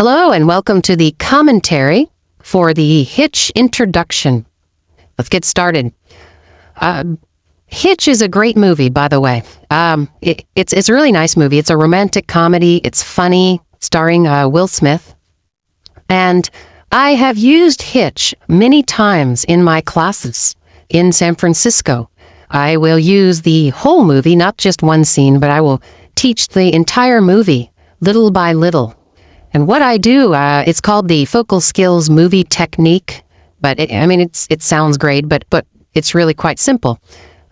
Hello and welcome to the commentary for the Hitch introduction. Let's get started. Hitch is a great movie, by the way. It's a really nice movie. It's a romantic comedy. It's funny, starring Will Smith. And I have used Hitch many times in my classes in San Francisco. I will use the whole movie, not just one scene, but I will teach the entire movie little by little. And what I do, it's called the Focal Skills Movie Technique, but it sounds great, but it's really quite simple.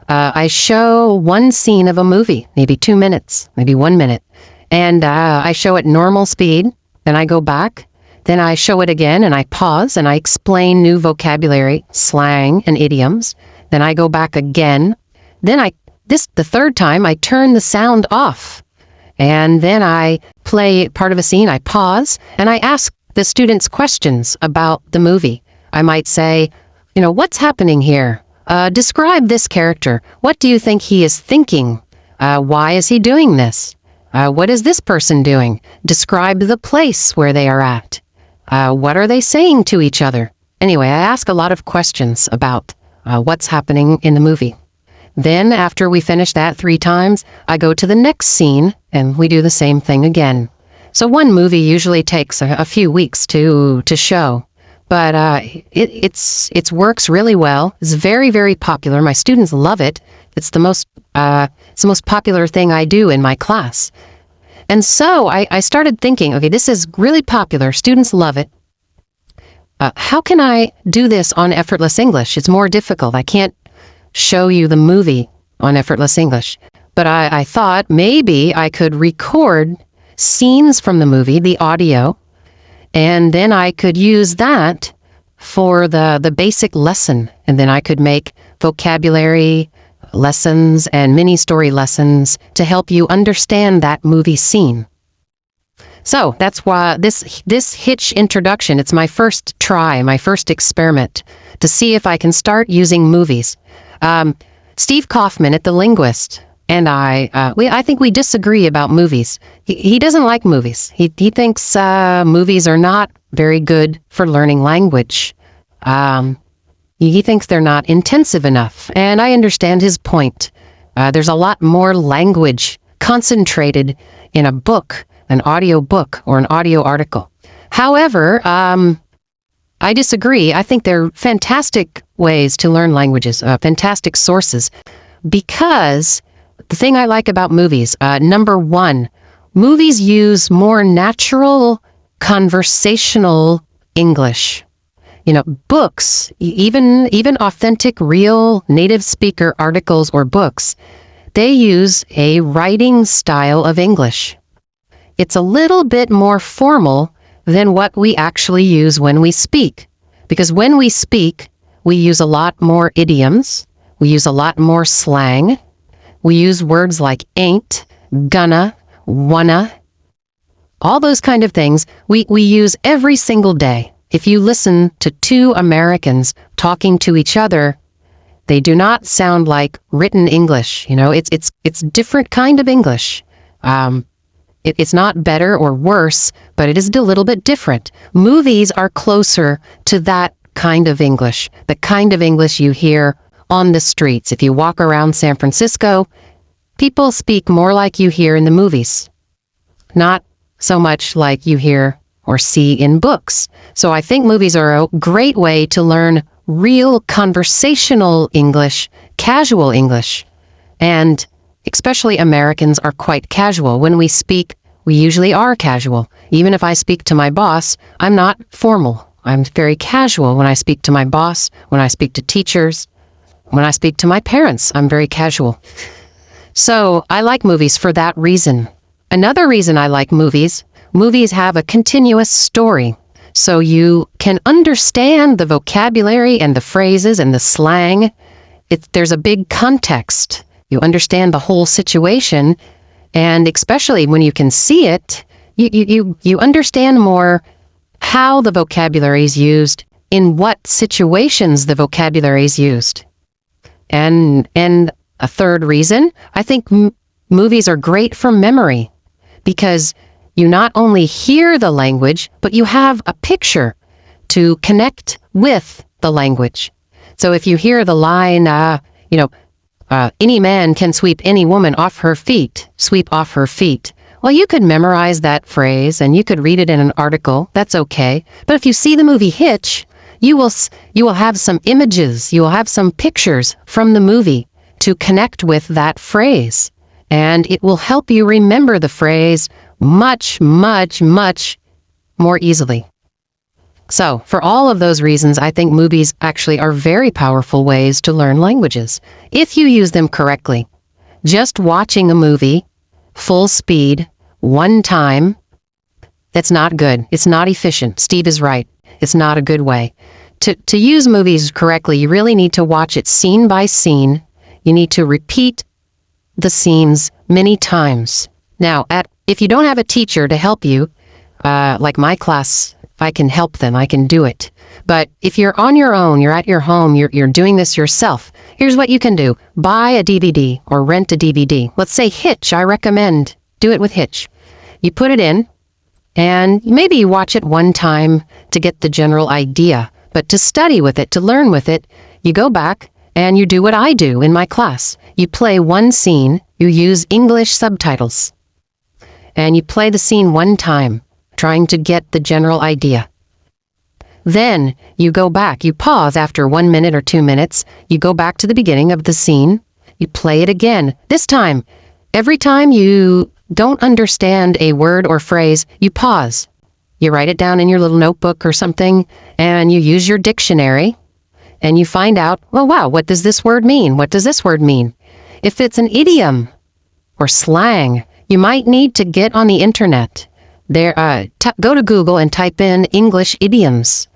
I show one scene of a movie, maybe 2 minutes, maybe 1 minute, and I show it normal speed, then I go back, then I show it again, and I pause, and I explain new vocabulary, slang, and idioms, then I go back again, then the third time, I turn the sound off. And then I play part of a scene, I pause, and I ask the students questions about the movie. I might say, what's happening here? Describe this character. What do you think he is thinking? Why is he doing this? What is this person doing? Describe the place where they are at. What are they saying to each other? Anyway, I ask a lot of questions about what's happening in the movie. Then, after we finish that 3 times, I go to the next scene, and we do the same thing again. So one movie usually takes a few weeks to show, but it works really well. It's very, very popular. My students love it. It's the most popular thing I do in my class. And so I started thinking, okay, this is really popular. Students love it. How can I do this on Effortless English? It's more difficult. I can't show you the movie on Effortless English. But I thought maybe I could record scenes from the movie, the audio, and then I could use that for the basic lesson. And then I could make vocabulary lessons and mini story lessons to help you understand that movie scene. So that's why this Hitch introduction, it's my first try, my first experiment to see if I can start using movies. Steve Kaufman at The Linguist and I think we disagree about movies. He doesn't like movies. He thinks movies are not very good for learning language. He thinks they're not intensive enough, and I understand his point. There's a lot more language concentrated in a book, an audio book, or an audio article. However, I disagree. I think they're fantastic ways to learn languages, fantastic sources, because the thing I like about movies, number one, movies use more natural conversational English. Books, even authentic, real native speaker articles or books, they use a writing style of English. It's a little bit more formal than what we actually use when we speak. Because when we speak, we use a lot more idioms, we use a lot more slang, we use words like ain't, gonna, wanna, all those kind of things we use every single day. If you listen to 2 Americans talking to each other, they do not sound like written English. It's different kind of English. It's not better or worse, but it is a little bit different. Movies are closer to that kind of English, the kind of English you hear on the streets. If you walk around San Francisco, people speak more like you hear in the movies, not so much like you hear or see in books. So I think movies are a great way to learn real conversational English, casual English, and especially Americans are quite casual. When we speak, we usually are casual. Even if I speak to my boss, I'm not formal. I'm very casual when I speak to my boss, when I speak to teachers, when I speak to my parents, I'm very casual. So I like movies for that reason. Another reason I like movies have a continuous story. So you can understand the vocabulary and the phrases and the slang. There's a big context. You understand the whole situation, and especially when you can see it, you understand more how the vocabulary is used, in what situations the vocabulary is used. And a third reason, I think movies are great for memory, because you not only hear the language, but you have a picture to connect with the language. So if you hear the line, any man can sweep any woman off her feet, sweep off her feet. Well, you could memorize that phrase and you could read it in an article. That's okay. But if you see the movie Hitch, you will have some images, you will have some pictures from the movie to connect with that phrase. And it will help you remember the phrase much, much, much more easily. So, for all of those reasons, I think movies actually are very powerful ways to learn languages, if you use them correctly. Just watching a movie, full speed, one time, that's not good. It's not efficient. Steve is right. It's not a good way. To use movies correctly, you really need to watch it scene by scene. You need to repeat the scenes many times. Now, if you don't have a teacher to help you, like my class, I can help them, I can do it. But if you're on your own, you're at your home, you're doing this yourself, here's what you can do. Buy a DVD or rent a DVD. Let's say Hitch, I recommend. Do it with Hitch. You put it in, and maybe you watch it one time to get the general idea. But to study with it, to learn with it, you go back and you do what I do in my class. You play one scene, you use English subtitles, and you play the scene one time, trying to get the general idea. Then you go back, you pause after 1 minute or 2 minutes, you go back to the beginning of the scene, you play it again. This time, every time you don't understand a word or phrase, you pause. You write it down in your little notebook or something, and you use your dictionary, and you find out, oh wow, what does this word mean? What does this word mean? If it's an idiom or slang, you might need to get on the internet. Go to Google and type in English idioms.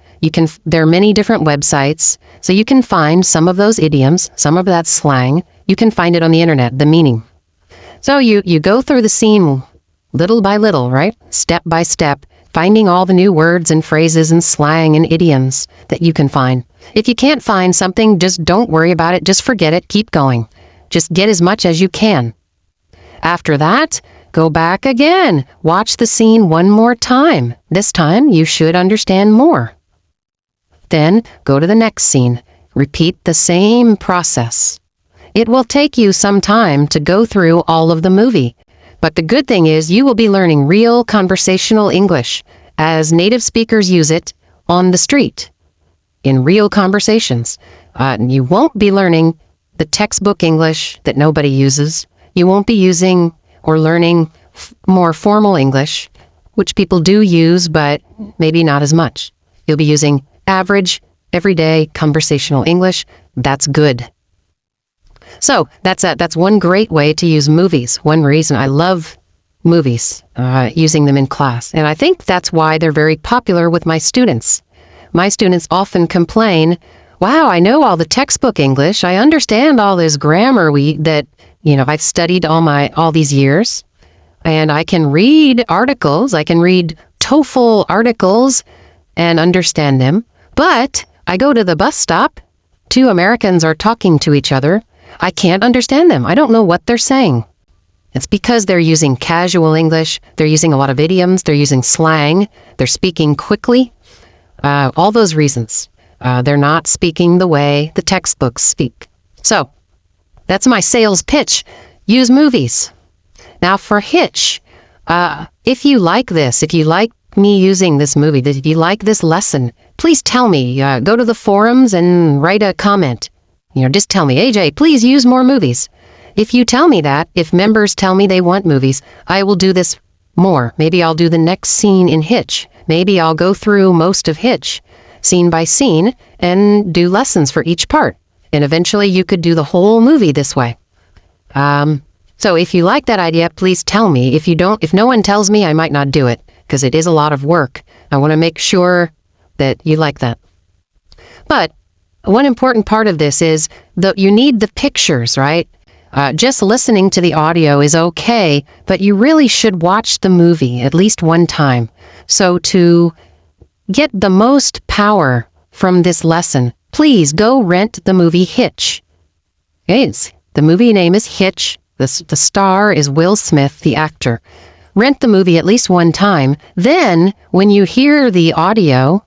There are many different websites, so you can find some of those idioms, some of that slang. You can find it on the internet, the meaning. So you go through the scene little by little, right? Step by step, finding all the new words and phrases and slang and idioms that you can find. If you can't find something, just don't worry about it. Just forget it. Keep going. Just get as much as you can. After that, go back again. Watch the scene one more time. This time, you should understand more. Then, go to the next scene. Repeat the same process. It will take you some time to go through all of the movie. But the good thing is you will be learning real conversational English as native speakers use it on the street, in real conversations. You won't be learning the textbook English that nobody uses. You won't be using or learning more formal English, which people do use, but maybe not as much. You'll be using average, everyday conversational English. That's good. So that's one great way to use movies. One reason I love movies, using them in class. And I think that's why they're very popular with my students. My students often complain, wow, I know all the textbook English. I understand all this grammar that I've studied all these years. And I can read articles. I can read TOEFL articles and understand them. But I go to the bus stop. 2 Americans are talking to each other. I can't understand them. I don't know what they're saying. It's because they're using casual English. They're using a lot of idioms. They're using slang. They're speaking quickly. All those reasons. They're not speaking the way the textbooks speak. So, that's my sales pitch. Use movies. Now for Hitch, if you like this, if you like me using this movie, if you like this lesson, please tell me. Go to the forums and write a comment. Just tell me, AJ, please use more movies. If you tell me that, if members tell me they want movies, I will do this more. Maybe I'll do the next scene in Hitch. Maybe I'll go through most of Hitch, scene by scene, and do lessons for each part. And eventually you could do the whole movie this way. So if you like that idea, please tell me. If no one tells me, I might not do it, because it is a lot of work. I want to make sure that you like that. But one important part of this is that you need the pictures, right? Just listening to the audio is okay, but you really should watch the movie at least one time. So to get the most power from this lesson, please go rent the movie Hitch. Okay, the movie name is Hitch. The star is Will Smith, the actor. rent the movie at least one time. Then, when you hear the audio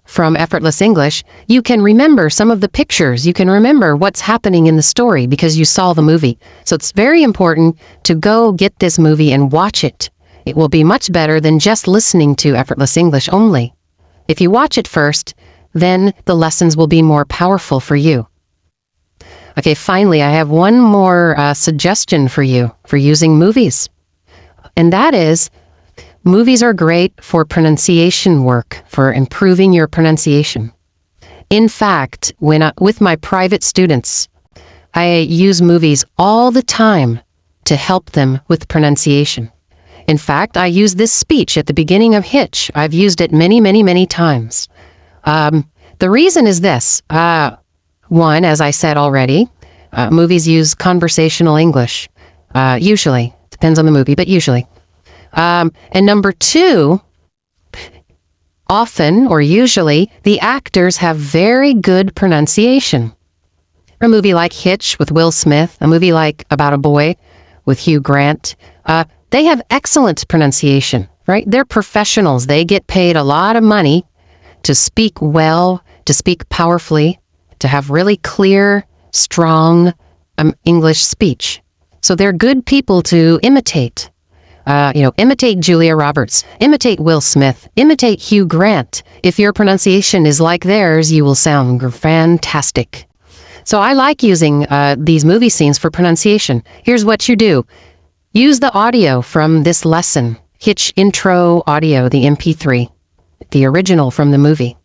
from Effortless English, you can remember some of the pictures. You can remember what's happening in the story because you saw the movie. So it's very important to go get this movie and watch it. It will be much better than just listening to Effortless English only. If you watch it first, then the lessons will be more powerful for you. Okay, finally, I have one more suggestion for you for using movies. And that is, movies are great for pronunciation work, for improving your pronunciation. In fact, with my private students, I use movies all the time to help them with pronunciation. In fact, I use this speech at the beginning of Hitch. I've used it many, many, many times. The reason is this. One, as I said already, movies use conversational English. Usually. Depends on the movie, but usually. And number two, often or usually, the actors have very good pronunciation. A movie like Hitch with Will Smith, a movie like About a Boy with Hugh Grant, they have excellent pronunciation, right? They're professionals. They get paid a lot of money to speak well, to speak powerfully, to have really clear, strong English speech. So they're good people to imitate. Imitate Julia Roberts, imitate Will Smith, imitate Hugh Grant. If your pronunciation is like theirs, you will sound fantastic. So I like using these movie scenes for pronunciation. Here's what you do. Use the audio from this lesson, Hitch intro audio, the MP3, the original from the movie.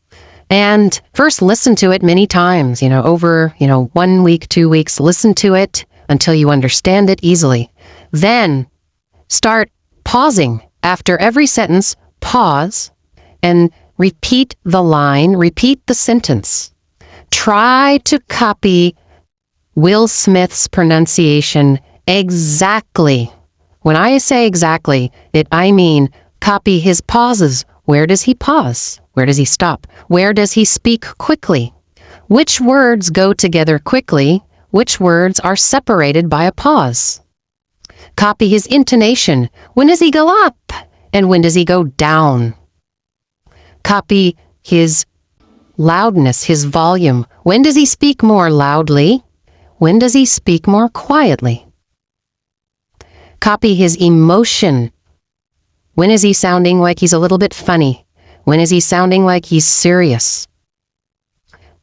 And first listen to it many times, over, 1 week, 2 weeks, listen to it until you understand it easily. Then start pausing. After every sentence, pause and repeat the line, repeat the sentence. Try to copy Will Smith's pronunciation exactly. When I say exactly, I mean copy his pauses. Where does he pause? Where does he stop? Where does he speak quickly? Which words go together quickly? Which words are separated by a pause? Copy his intonation. When does he go up? And when does he go down? Copy his loudness, his volume. When does he speak more loudly? When does he speak more quietly? Copy his emotion. When is he sounding like he's a little bit funny? When is he sounding like he's serious?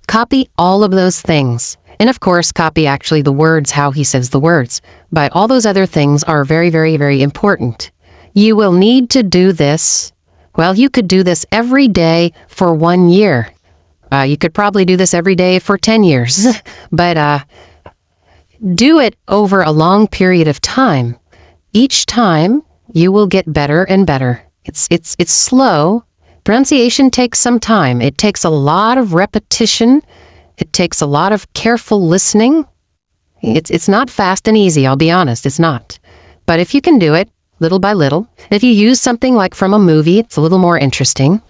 Copy all of those things. And of course, copy actually the words, how he says the words. But all those other things are very, very, very important. You will need to do this. Well, you could do this every day for 1 year. You could probably do this every day for 10 years. But do it over a long period of time. Each time, you will get better and better. It's slow. Pronunciation takes some time. It takes a lot of repetition. It takes a lot of careful listening. It's not fast and easy, I'll be honest, it's not. But if you can do it, little by little, if you use something like from a movie, it's a little more interesting,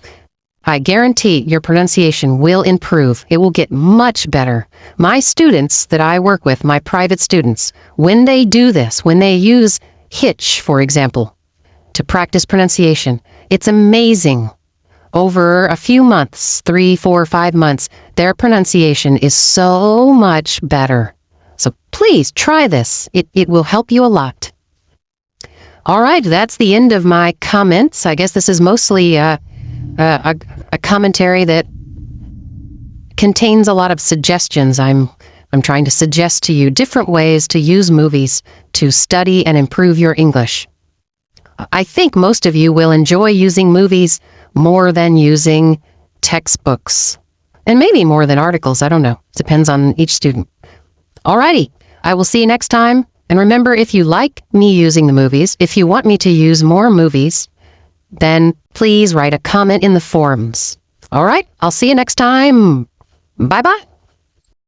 I guarantee your pronunciation will improve. It will get much better. My students that I work with, my private students, when they do this, when they use Hitch, for example, to practice pronunciation, it's amazing. Over a few months, 3, 4, 5 months, their pronunciation is so much better. So please try this. It will help you a lot. All right, that's the end of my comments. I guess this is mostly a commentary that contains a lot of suggestions. I'm trying to suggest to you different ways to use movies to study and improve your English. I think most of you will enjoy using movies more than using textbooks. And maybe more than articles, I don't know. Depends on each student. Alrighty, I will see you next time. And remember, if you like me using the movies, if you want me to use more movies, then please write a comment in the forums. Alright, I'll see you next time. Bye-bye.